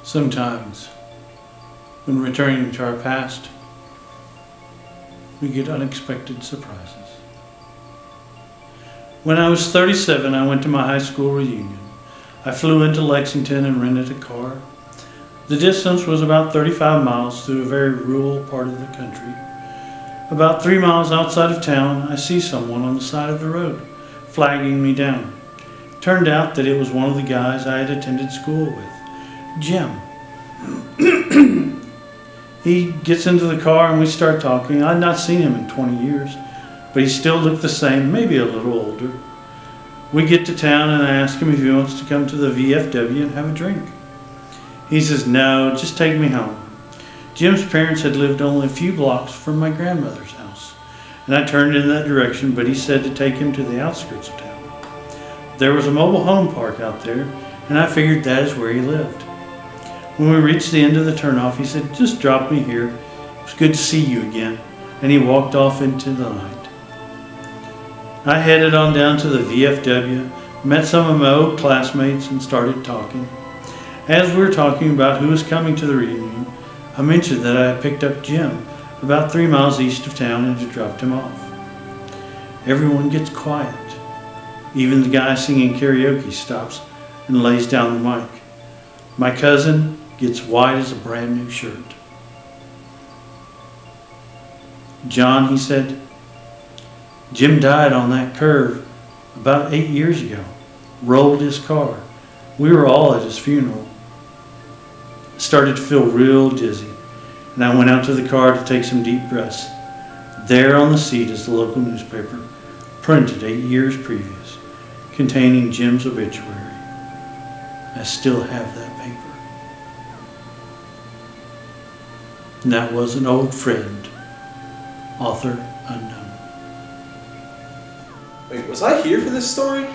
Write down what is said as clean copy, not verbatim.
Sometimes, when returning to our past, we get unexpected surprises. When I was 37, I went to my high school reunion. I flew into Lexington and rented a car. The distance was about 35 miles through a very rural part of the country. About 3 miles outside of town, I see someone on the side of the road, flagging me down. Turned out that it was one of the guys I had attended school with, Jim. He gets into the car and we start talking. I'd not seen him in 20 years, but he still looked the same, maybe a little older. We get to town and I ask him if he wants to come to the VFW and have a drink. He says, "No, just take me home." Jim's parents had lived only a few blocks from my grandmother's house, and I turned in that direction, but he said to take him to the outskirts of town. There was a mobile home park out there, and I figured that is where he lived. When we reached the end of the turnoff, he said, "Just drop me here. It was good to see you again," and he walked off into the night. I headed on down to the VFW, met some of my old classmates, and started talking. As we were talking about who was coming to the reunion, I mentioned that I had picked up Jim about 3 miles east of town and had dropped him off. Everyone gets quiet. Even the guy singing karaoke stops and lays down the mic. My cousin gets white as a brand new shirt. "John," he said, "Jim died on that curve about 8 years ago. Rolled his car. We were all at his funeral." I started to feel real dizzy, and I went out to the car to take some deep breaths. There on the seat is the local newspaper, printed 8 years previous, containing Jim's obituary. I still have that paper. And that was an old friend, author unknown. Wait, was I here for this story?